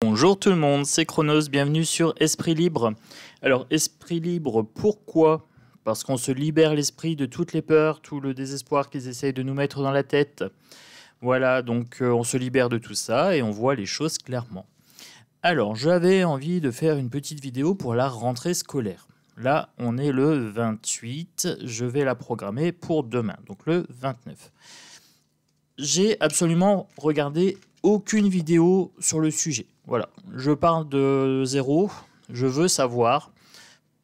Bonjour tout le monde, c'est Chronos, bienvenue sur Esprit Libre. Alors, Esprit Libre, pourquoi? Parce qu'on se libère l'esprit de toutes les peurs, tout le désespoir qu'ils essayent de nous mettre dans la tête. Voilà, donc on se libère de tout ça et on voit les choses clairement. Alors, j'avais envie de faire une petite vidéo pour la rentrée scolaire. Là, on est le 28, je vais la programmer pour demain, donc le 29. J'ai absolument regardé aucune vidéo sur le sujet. Voilà, je pars de zéro, je veux savoir,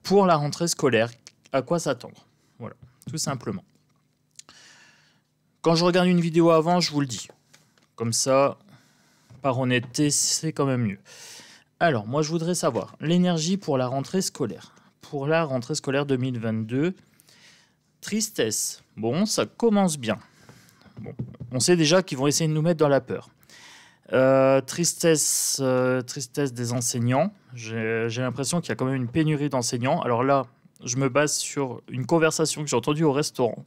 pour la rentrée scolaire, à quoi s'attendre. Voilà, tout simplement. Quand je regarde une vidéo avant, je vous le dis. Comme ça, par honnêteté, c'est quand même mieux. Alors, moi, je voudrais savoir l'énergie pour la rentrée scolaire. Pour la rentrée scolaire 2022, tristesse. Bon, ça commence bien. Bon, on sait déjà qu'ils vont essayer de nous mettre dans la peur. Tristesse des enseignants. J'ai l'impression qu'il y a quand même une pénurie d'enseignants. Alors là, je me base sur une conversation que j'ai entendue au restaurant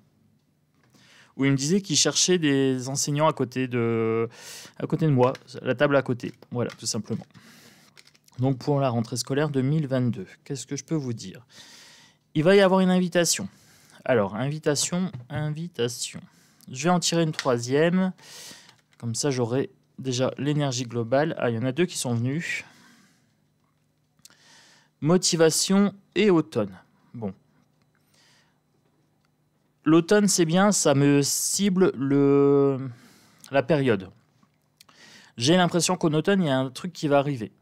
où il me disait qu'il cherchait des enseignants à côté de moi, à la table à côté. Voilà, tout simplement. Donc pour la rentrée scolaire 2022, qu'est-ce que je peux vous dire? Il va y avoir une invitation. Alors, invitation. Je vais en tirer une troisième. Comme ça, j'aurai déjà l'énergie globale. Ah, il y en a deux qui sont venus. Motivation et automne. Bon. L'automne, c'est bien, ça me cible la période. J'ai l'impression qu'en automne, il y a un truc qui va arriver.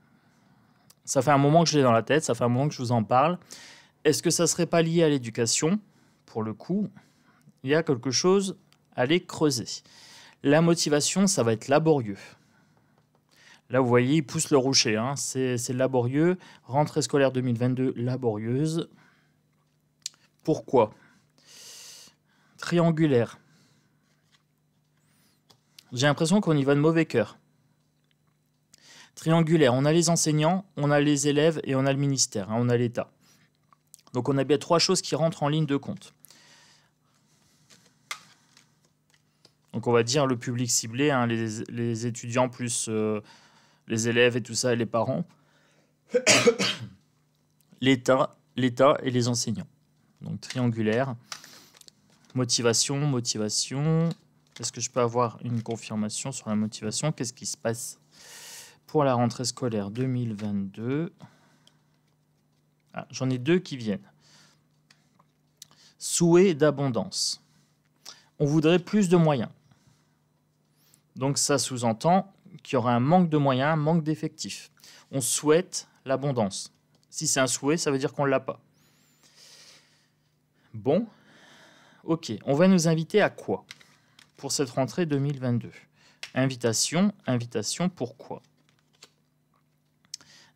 Ça fait un moment que je l'ai dans la tête, ça fait un moment que je vous en parle. Est-ce que ça ne serait pas lié à l'éducation? Pour le coup, il y a quelque chose à aller creuser. La motivation, ça va être laborieux. Là, vous voyez, il pousse le rocher. Hein. C'est laborieux. Rentrée scolaire 2022, laborieuse. Pourquoi? Triangulaire. J'ai l'impression qu'on y va de mauvais cœur. Triangulaire, on a les enseignants, on a les élèves et on a le ministère, hein, on a l'État. Donc on a bien trois choses qui rentrent en ligne de compte. Donc on va dire le public ciblé, hein, les étudiants plus les élèves et tout ça et les parents. L'État et les enseignants. Donc triangulaire. Motivation. Est-ce que je peux avoir une confirmation sur la motivation? Qu'est-ce qui se passe pour la rentrée scolaire 2022? Ah, j'en ai deux qui viennent. Souhait d'abondance. On voudrait plus de moyens. Donc ça sous-entend qu'il y aura un manque de moyens, un manque d'effectifs. On souhaite l'abondance. Si c'est un souhait, ça veut dire qu'on ne l'a pas. Bon, ok. On va nous inviter à quoi pour cette rentrée 2022? Invitation, pourquoi?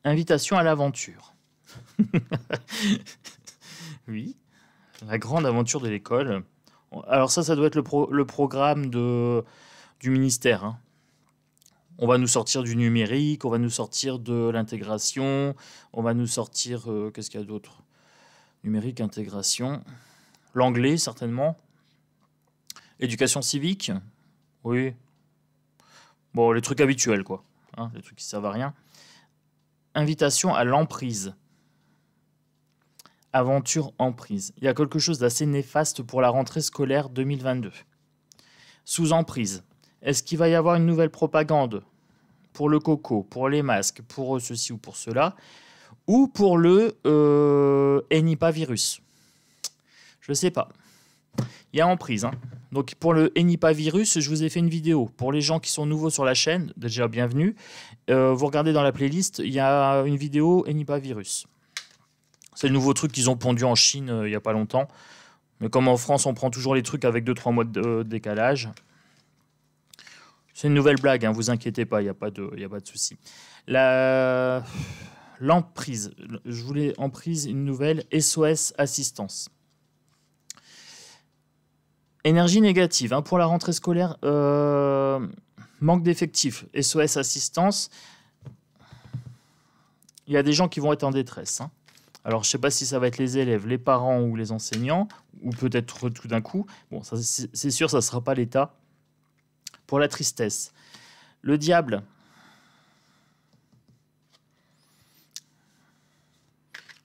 Invitation à l'aventure. Oui, la grande aventure de l'école. Alors ça doit être le programme du ministère. Hein. On va nous sortir du numérique, on va nous sortir de l'intégration, on va nous sortir... qu'est-ce qu'il y a d'autre? Numérique, intégration, l'anglais certainement, éducation civique, oui. Bon, les trucs habituels, quoi. Hein, les trucs qui servent à rien. Invitation à l'emprise. Aventure emprise. Il y a quelque chose d'assez néfaste pour la rentrée scolaire 2022. Sous emprise. Est-ce qu'il va y avoir une nouvelle propagande pour le coco, pour les masques, pour ceci ou pour cela, ou pour le Henipavirus? Je ne sais pas. Il y a emprise. Hein. Donc pour le Henipavirus, je vous ai fait une vidéo. Pour les gens qui sont nouveaux sur la chaîne, déjà bienvenue. Vous regardez dans la playlist, il y a une vidéo Henipavirus. C'est le nouveau truc qu'ils ont pondu en Chine il n'y a pas longtemps. Mais comme en France, on prend toujours les trucs avec 2-3 mois de décalage. C'est une nouvelle blague, hein, vous inquiétez pas, il n'y a pas de souci. L'emprise. Je voulais emprise une nouvelle SOS Assistance. Énergie négative. Hein, pour la rentrée scolaire, manque d'effectifs. SOS Assistance. Il y a des gens qui vont être en détresse. Hein. Alors, je ne sais pas si ça va être les élèves, les parents ou les enseignants, ou peut-être tout d'un coup. Bon, c'est sûr, ça ne sera pas l'État. Pour la tristesse. Le diable.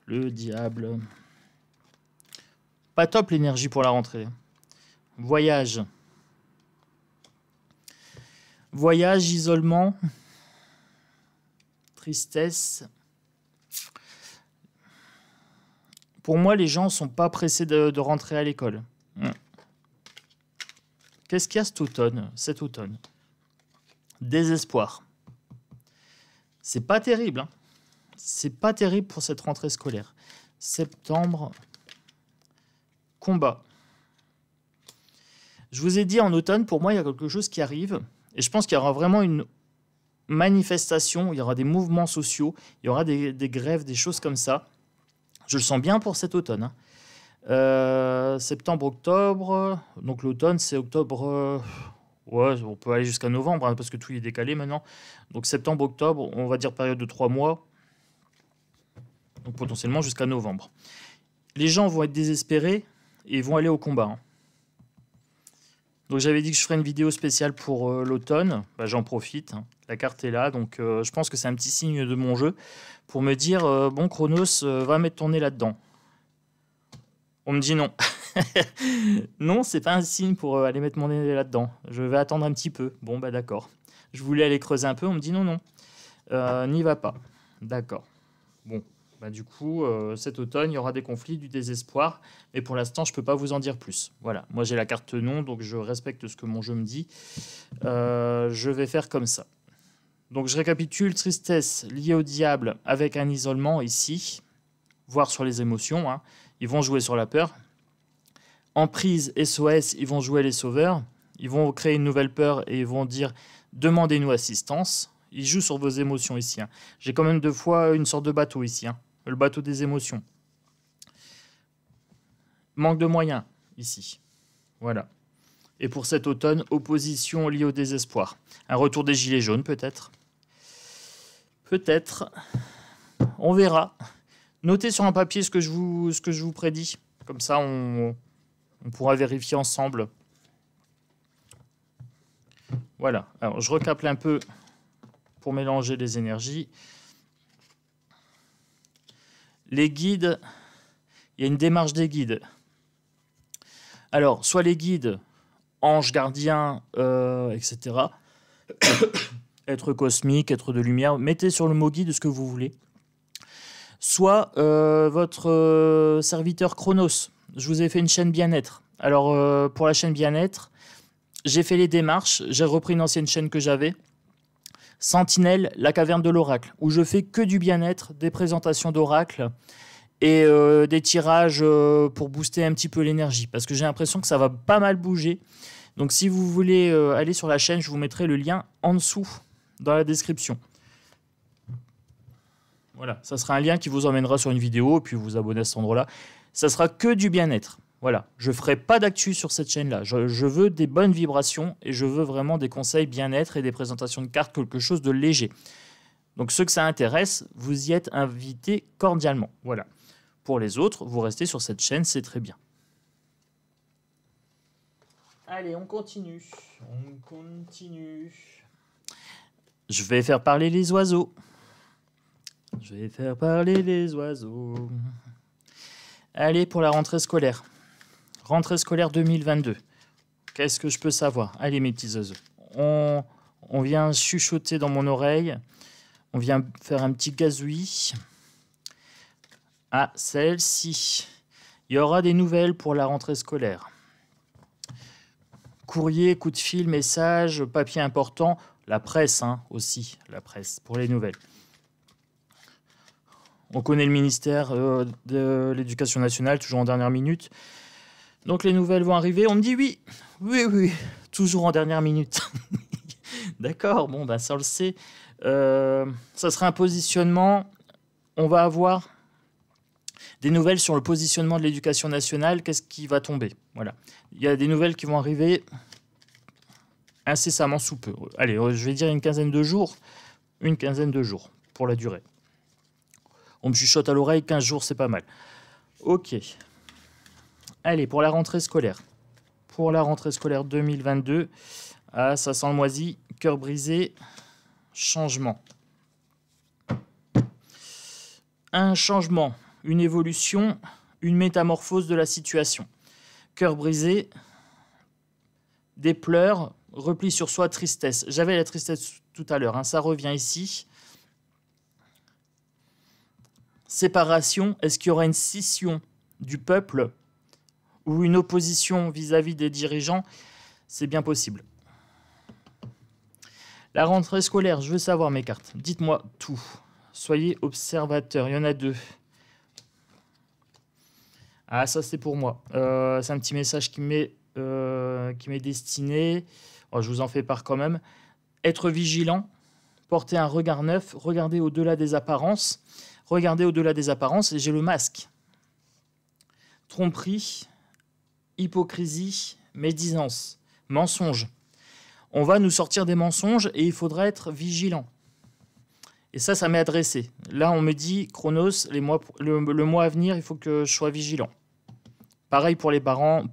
Le diable. Pas top l'énergie pour la rentrée. Voyage. Voyage, isolement, tristesse. Pour moi, les gens ne sont pas pressés de rentrer à l'école. Qu'est-ce qu'il y a cet automne? Désespoir. C'est pas terrible. Hein. C'est pas terrible pour cette rentrée scolaire. Septembre, combat. Je vous ai dit en automne, pour moi, il y a quelque chose qui arrive. Et je pense qu'il y aura vraiment une manifestation, il y aura des mouvements sociaux, il y aura des grèves, des choses comme ça. Je le sens bien pour cet automne. Hein. Septembre, octobre. Donc l'automne, c'est octobre. Ouais, on peut aller jusqu'à novembre, hein, parce que tout est décalé maintenant. Donc septembre, octobre, on va dire période de 3 mois. Donc potentiellement jusqu'à novembre. Les gens vont être désespérés et vont aller au combat. Hein. Donc j'avais dit que je ferais une vidéo spéciale pour l'automne. Bah, j'en profite. Hein. La carte est là. Donc je pense que c'est un petit signe de mon jeu pour me dire bon, Chronos, va mettre ton nez là-dedans. On me dit non. Non, c'est pas un signe pour aller mettre mon nez là-dedans. Je vais attendre un petit peu. Bon, bah d'accord. Je voulais aller creuser un peu. On me dit non, non. N'y va pas. D'accord. Bon. Bah, du coup, cet automne, il y aura des conflits, du désespoir. Mais pour l'instant, je ne peux pas vous en dire plus. Voilà. Moi, j'ai la carte non, donc je respecte ce que mon jeu me dit. Je vais faire comme ça. Donc, je récapitule. Tristesse liée au diable avec un isolement ici. Voire sur les émotions. Hein. Ils vont jouer sur la peur. Emprise, SOS, ils vont jouer les sauveurs. Ils vont créer une nouvelle peur et ils vont dire « Demandez-nous assistance ». Ils jouent sur vos émotions ici. Hein. J'ai quand même 2 fois une sorte de bateau ici. Hein. Le bateau des émotions. Manque de moyens ici. Voilà. Et pour cet automne, opposition liée au désespoir. Un retour des gilets jaunes peut-être. Peut-être. On verra. Notez sur un papier ce que je vous prédis. Comme ça, on pourra vérifier ensemble. Voilà. Alors, je recaple un peu pour mélanger les énergies. Les guides, il y a une démarche des guides. Alors, soit les guides, anges, gardiens, etc. Être cosmique, être de lumière. Mettez sur le mot guide ce que vous voulez. Soit votre serviteur Chronos. Je vous ai fait une chaîne bien-être. Alors, pour la chaîne bien-être, j'ai fait les démarches. J'ai repris une ancienne chaîne que j'avais. Sentinelle, la caverne de l'oracle, où je fais que du bien-être, des présentations d'oracle et des tirages pour booster un petit peu l'énergie. Parce que j'ai l'impression que ça va pas mal bouger. Donc si vous voulez aller sur la chaîne, je vous mettrai le lien en dessous dans la description. Voilà, ça sera un lien qui vous emmènera sur une vidéo, et puis vous vous abonnez à cet endroit-là. Ça sera que du bien-être. Voilà, je ne ferai pas d'actu sur cette chaîne-là. Je veux des bonnes vibrations et je veux vraiment des conseils bien-être et des présentations de cartes, quelque chose de léger. Donc ceux que ça intéresse, vous y êtes invités cordialement. Voilà. Pour les autres, vous restez sur cette chaîne, c'est très bien. Allez, on continue. On continue. Je vais faire parler les oiseaux. Je vais faire parler les oiseaux. Allez, pour la rentrée scolaire. Rentrée scolaire 2022. Qu'est-ce que je peux savoir? Allez, mes petits oiseaux. On vient chuchoter dans mon oreille. On vient faire un petit gazouillis. Ah, celle-ci. Il y aura des nouvelles pour la rentrée scolaire. Courrier, coup de fil, message, papier important. La presse, hein, aussi. La presse, pour les nouvelles. On connaît le ministère de l'Éducation nationale, toujours en dernière minute. Donc les nouvelles vont arriver. On me dit oui, oui, toujours en dernière minute. D'accord, bon, ben ça on le sait. Ça sera un positionnement. On va avoir des nouvelles sur le positionnement de l'Éducation nationale. Qu'est-ce qui va tomber? Voilà. Il y a des nouvelles qui vont arriver incessamment sous peu. Allez, je vais dire une quinzaine de jours. Une quinzaine de jours pour la durée. On me chuchote à l'oreille, 15 jours, c'est pas mal. Ok. Allez, pour la rentrée scolaire. Pour la rentrée scolaire 2022. Ah, ça sent le moisi. Cœur brisé. Changement. Un changement. une évolution, une métamorphose de la situation. Cœur brisé, des pleurs, repli sur soi, tristesse. J'avais la tristesse tout à l'heure, hein, ça revient ici. Séparation, est-ce qu'il y aura une scission du peuple ou une opposition vis-à-vis des dirigeants? C'est bien possible. La rentrée scolaire, je veux savoir mes cartes. Dites-moi tout. Soyez observateur, il y en a 2. Ah, ça c'est pour moi. C'est un petit message qui m'est destiné. Oh, je vous en fais part quand même. Être vigilant, porter un regard neuf, regarder au-delà des apparences. Regardez au-delà des apparences et j'ai le masque. Tromperie, hypocrisie, médisance, mensonge. On va nous sortir des mensonges et il faudra être vigilant. Et ça m'est adressé. Là, on me dit, Chronos, le mois à venir, il faut que je sois vigilant. Pareil pour les parents,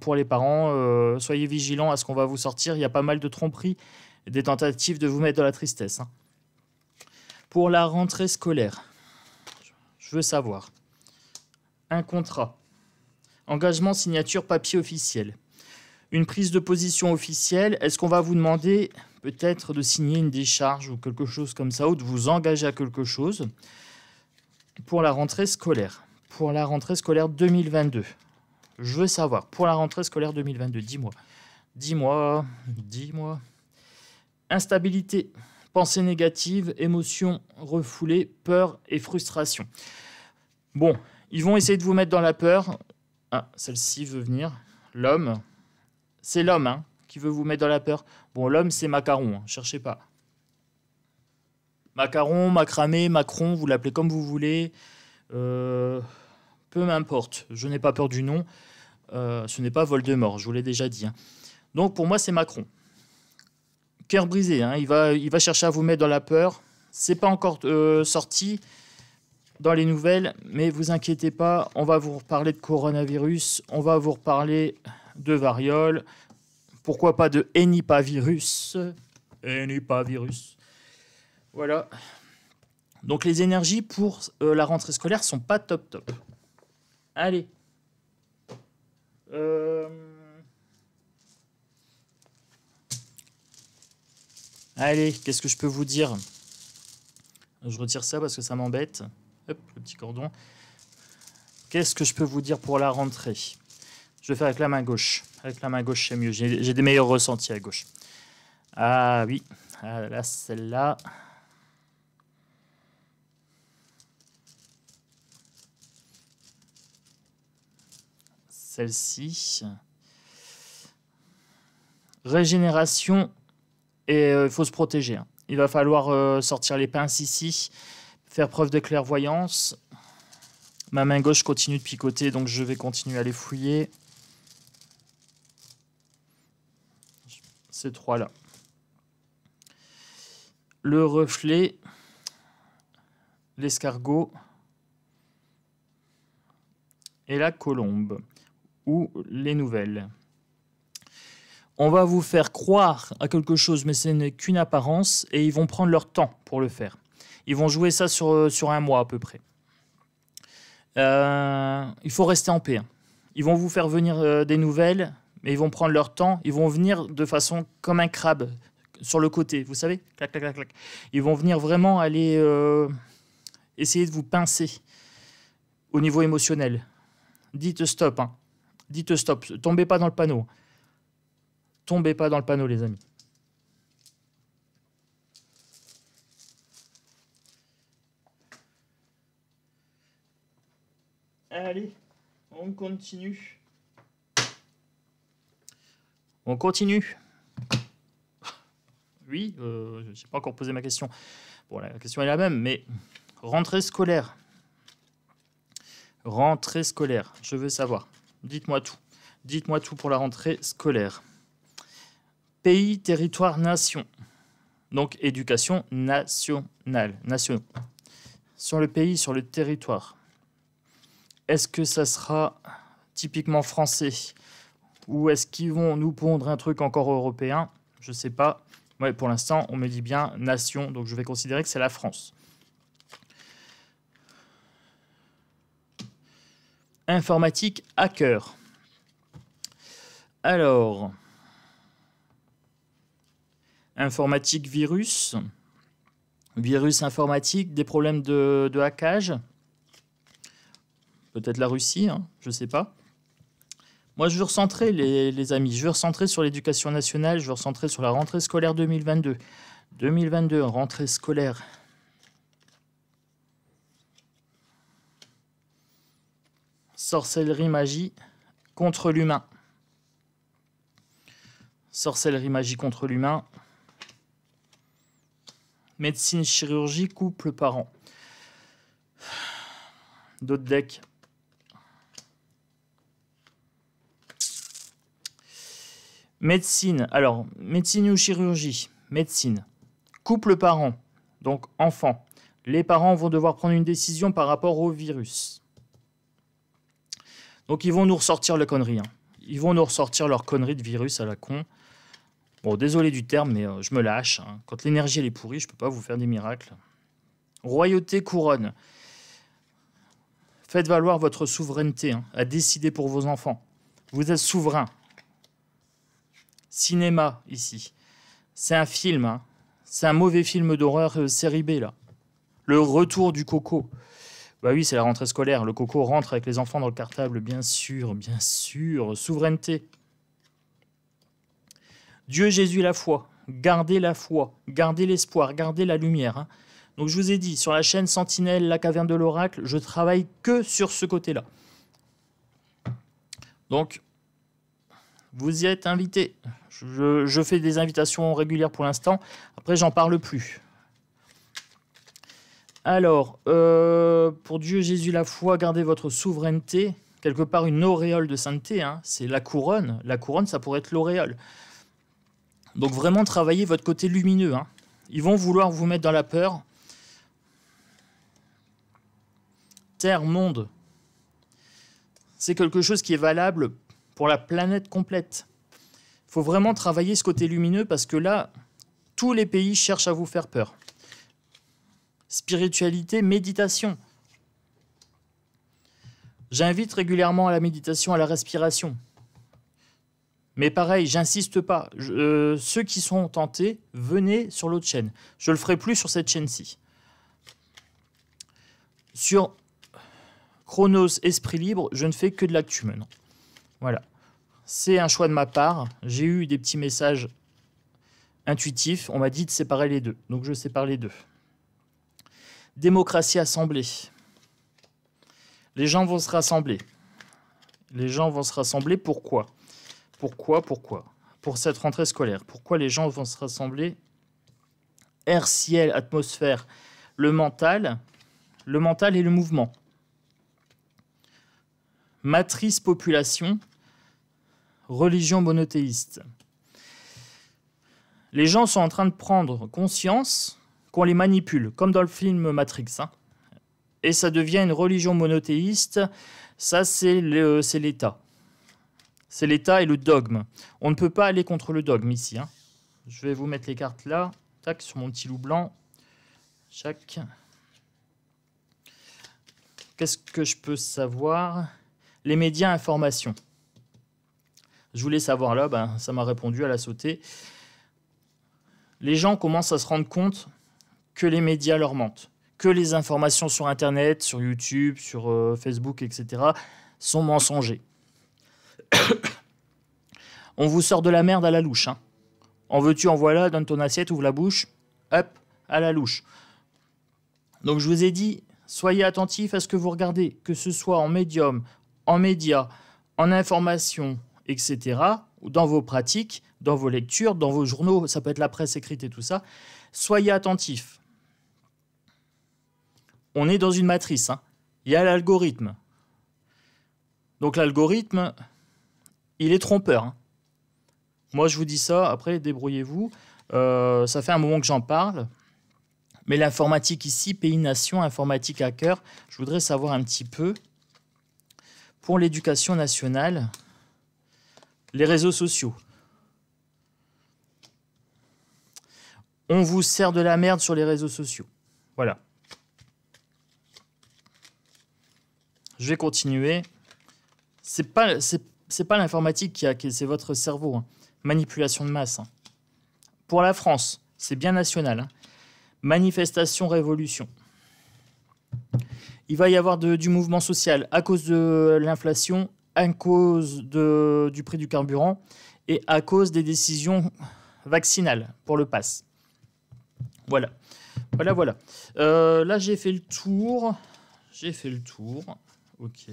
soyez vigilants à ce qu'on va vous sortir. Il y a pas mal de tromperies et des tentatives de vous mettre dans la tristesse. Hein. Pour la rentrée scolaire, je veux savoir. Un contrat. Engagement, signature, papier officiel. Une prise de position officielle. Est-ce qu'on va vous demander peut-être de signer une décharge ou quelque chose comme ça, ou de vous engager à quelque chose pour la rentrée scolaire? Pour la rentrée scolaire 2022. Je veux savoir. Pour la rentrée scolaire 2022, dis-moi. Dis-moi. Instabilité. Pensée négative, émotions refoulées, peur et frustration. Bon, ils vont essayer de vous mettre dans la peur. Ah, celle-ci veut venir. L'homme. C'est l'homme hein, qui veut vous mettre dans la peur. Bon, l'homme, c'est Macaron. Hein, cherchez pas. Macaron, Macramé, Macron, vous l'appelez comme vous voulez. Peu m'importe. Je n'ai pas peur du nom. Ce n'est pas Voldemort, je vous l'ai déjà dit. Hein. Donc, pour moi, c'est Macron. Cœur brisé, hein, il va chercher à vous mettre dans la peur. C'est pas encore sorti dans les nouvelles, mais vous inquiétez pas, on va vous reparler de coronavirus, on va vous reparler de variole, pourquoi pas de Henipavirus. Voilà. Donc les énergies pour la rentrée scolaire sont pas top. Allez. Allez, qu'est-ce que je peux vous dire? Je retire ça parce que ça m'embête. Hop, le petit cordon. Qu'est-ce que je peux vous dire pour la rentrée? Je vais faire avec la main gauche. Avec la main gauche, c'est mieux. J'ai des meilleurs ressentis à gauche. Ah oui. Ah, là, celle-là. Celle-ci. Régénération. Et il faut se protéger. Hein. Il va falloir sortir les pinces ici, faire preuve de clairvoyance. Ma main gauche continue de picoter, donc je vais continuer à les fouiller. Ces trois-là. Le reflet, l'escargot et la colombe, ou les nouvelles. On va vous faire croire à quelque chose, mais ce n'est qu'une apparence, et ils vont prendre leur temps pour le faire. Ils vont jouer ça sur un mois à peu près. Il faut rester en paix. Hein. Ils vont vous faire venir des nouvelles, mais ils vont prendre leur temps. Ils vont venir de façon comme un crabe, sur le côté, vous savez, clac, clac, clac, clac. Ils vont venir vraiment aller essayer de vous pincer au niveau émotionnel. Dites stop. Hein. Dites stop. Tombez pas dans le panneau. Tombez pas dans le panneau, les amis. Allez, on continue. On continue. Oui, je n'ai pas encore posé ma question. Bon, la question est la même, mais rentrée scolaire. Rentrée scolaire, je veux savoir. Dites-moi tout. Dites-moi tout pour la rentrée scolaire. Pays, territoire, nation. Donc, éducation nationale. Nationaux. Sur le pays, sur le territoire. Est-ce que ça sera typiquement français? Ou est-ce qu'ils vont nous pondre un truc encore européen? Je ne sais pas. Ouais, pour l'instant, on me dit bien nation, donc je vais considérer que c'est la France. Informatique hacker. Alors, informatique virus. Virus informatique, des problèmes de hackage. Peut-être la Russie, hein, je ne sais pas. Moi, je veux recentrer, les amis. Je veux recentrer sur l'éducation nationale. Je veux recentrer sur la rentrée scolaire 2022. 2022, rentrée scolaire. Sorcellerie, magie contre l'humain. Sorcellerie, magie contre l'humain. Médecine, chirurgie, couple, parents. D'autres decks. Médecine. Alors, médecine ou chirurgie? Médecine. Couple, parents. Donc, enfants. Les parents vont devoir prendre une décision par rapport au virus. Donc, ils vont nous ressortir la connerie. Hein. Ils vont nous ressortir leur connerie de virus à la con. Bon, désolé du terme, mais je me lâche. Hein. Quand l'énergie elle est pourrie, je ne peux pas vous faire des miracles. Royauté, couronne. Faites valoir votre souveraineté hein, à décider pour vos enfants. Vous êtes souverain. Cinéma, ici. C'est un film. Hein. C'est un mauvais film d'horreur série B, là. Le retour du Coco. Bah oui, c'est la rentrée scolaire. Le Coco rentre avec les enfants dans le cartable, bien sûr, bien sûr. Souveraineté. Dieu, Jésus, la foi. Gardez la foi, gardez l'espoir, gardez la lumière. Hein. Donc je vous ai dit, sur la chaîne Sentinelle, la caverne de l'oracle, je travaille que sur ce côté-là. Donc, vous y êtes invités. Je fais des invitations régulières pour l'instant. Après, j'en parle plus. Alors, pour Dieu, Jésus, la foi, gardez votre souveraineté. Quelque part, une auréole de sainteté, hein, c'est la couronne. La couronne, ça pourrait être l'auréole. Donc vraiment travaillez votre côté lumineux. Hein. Ils vont vouloir vous mettre dans la peur. Terre, monde. C'est quelque chose qui est valable pour la planète complète. Il faut vraiment travailler ce côté lumineux parce que là, tous les pays cherchent à vous faire peur. Spiritualité, méditation. J'invite régulièrement à la méditation, à la respiration. Mais pareil, j'insiste pas. Ceux qui sont tentés, venez sur l'autre chaîne. Je le ferai plus sur cette chaîne-ci. Sur Chronos, Esprit Libre, je ne fais que de l'actu maintenant. Voilà. C'est un choix de ma part. J'ai eu des petits messages intuitifs. On m'a dit de séparer les deux. Donc je sépare les deux. Démocratie assemblée. Les gens vont se rassembler. Les gens vont se rassembler. Pourquoi ? Pourquoi Pour cette rentrée scolaire. Pourquoi les gens vont se rassembler? Air, ciel, atmosphère, le mental et le mouvement. Matrice, population, religion monothéiste. Les gens sont en train de prendre conscience qu'on les manipule, comme dans le film Matrix. Hein. Et ça devient une religion monothéiste. Ça, c'est l'État. C'est l'État et le dogme. On ne peut pas aller contre le dogme ici. Hein. Je vais vous mettre les cartes là. Tac, sur mon petit loup blanc. Chaque. Qu'est-ce que je peux savoir? Les médias information. Je voulais savoir là, ben, ça m'a répondu à la sautée. Les gens commencent à se rendre compte que les médias leur mentent. Que les informations sur Internet, sur YouTube, sur Facebook, etc. sont mensongers. On vous sort de la merde à la louche. Hein. En veux-tu, en voilà, donne ton assiette, ouvre la bouche, hop, à la louche. Donc je vous ai dit, soyez attentifs à ce que vous regardez, que ce soit en médium, en médias, en information, etc., ou dans vos pratiques, dans vos lectures, dans vos journaux, ça peut être la presse écrite et tout ça. Soyez attentifs. On est dans une matrice. Hein. Il y a l'algorithme. Donc l'algorithme, il est trompeur. Hein. Moi, je vous dis ça, après, débrouillez-vous. Ça fait un moment que j'en parle. Mais l'informatique ici, pays, nation, informatique, hacker, je voudrais savoir un petit peu, pour l'éducation nationale, les réseaux sociaux. On vous sert de la merde sur les réseaux sociaux. Voilà. Je vais continuer. C'est pas l'informatique c'est votre cerveau, hein. Manipulation de masse, hein. Pour la France, c'est bien national, hein. Manifestation, révolution. Il va y avoir du mouvement social à cause de l'inflation, à cause du prix du carburant et à cause des décisions vaccinales pour le pass. Voilà. Voilà. Là, j'ai fait le tour. OK.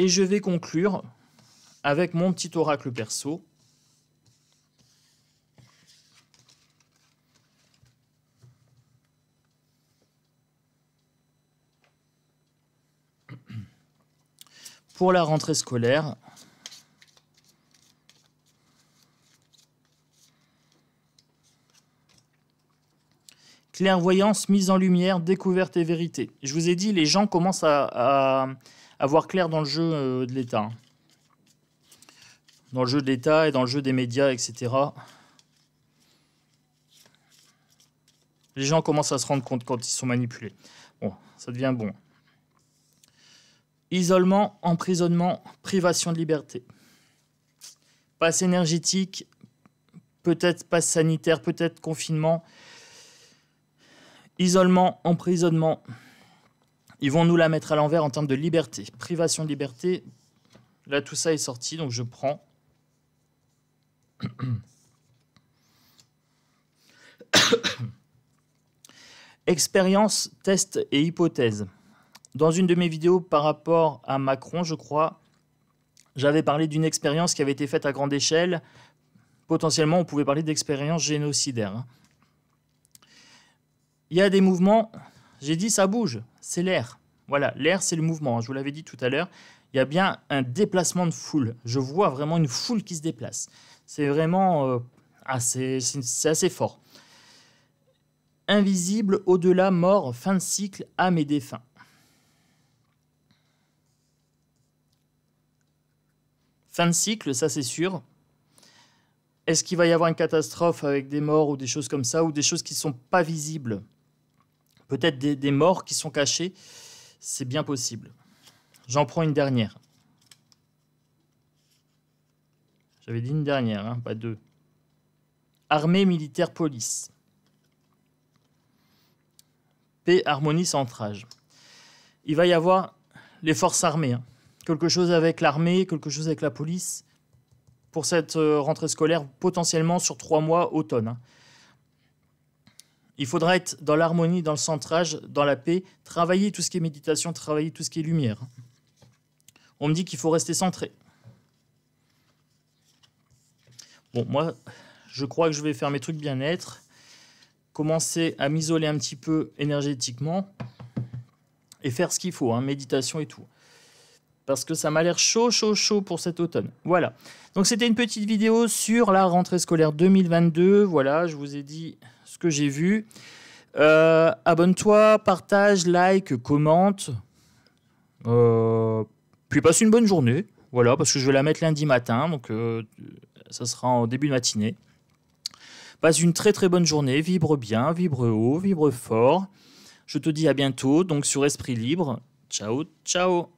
Et je vais conclure avec mon petit oracle perso. Pour la rentrée scolaire, clairvoyance, mise en lumière, découverte et vérité. Je vous ai dit, les gens commencent à voir clair dans le jeu de l'État, hein. Dans le jeu de l'État et dans le jeu des médias, etc. Les gens commencent à se rendre compte quand ils sont manipulés. Bon, ça devient bon. Isolement, emprisonnement, privation de liberté. Passe énergétique, peut-être passe sanitaire, peut-être confinement. Isolement, emprisonnement. Ils vont nous la mettre à l'envers en termes de liberté. Privation de liberté. Là, tout ça est sorti, donc je prends. Expérience, test et hypothèse. Dans une de mes vidéos par rapport à Macron, je crois, j'avais parlé d'une expérience qui avait été faite à grande échelle. Potentiellement, on pouvait parler d'expérience génocidaire, hein. Il y a des mouvements, j'ai dit ça bouge, c'est l'air. Voilà, l'air c'est le mouvement, je vous l'avais dit tout à l'heure. Il y a bien un déplacement de foule. Je vois vraiment une foule qui se déplace. C'est vraiment c'est assez fort. Invisible, au-delà, mort, fin de cycle, âme et défunt. Fin de cycle, ça c'est sûr. Est-ce qu'il va y avoir une catastrophe avec des morts ou des choses comme ça, ou des choses qui ne sont pas visibles? Peut-être des morts qui sont cachés, c'est bien possible. J'en prends une dernière. J'avais dit une dernière, hein, pas deux. Armée, militaire, police. Paix, harmonie, centrage. Il va y avoir les forces armées, hein. Quelque chose avec l'armée, quelque chose avec la police. Pour cette rentrée scolaire, potentiellement sur 3 mois, automne, hein. Il faudra être dans l'harmonie, dans le centrage, dans la paix, travailler tout ce qui est méditation, travailler tout ce qui est lumière. On me dit qu'il faut rester centré. Bon, moi, je crois que je vais faire mes trucs bien-être, commencer à m'isoler un petit peu énergétiquement et faire ce qu'il faut, hein, méditation et tout. Parce que ça m'a l'air chaud pour cet automne. Voilà. Donc, c'était une petite vidéo sur la rentrée scolaire 2022. Voilà, je vous ai dit ce que j'ai vu. Abonne-toi, partage, like, commente. Puis passe une bonne journée. Voilà, parce que je vais la mettre lundi matin. Donc, ça sera en début de matinée. Passe une très très bonne journée. Vibre bien, vibre haut, vibre fort. Je te dis à bientôt. Donc, sur Esprit Libre. Ciao, ciao.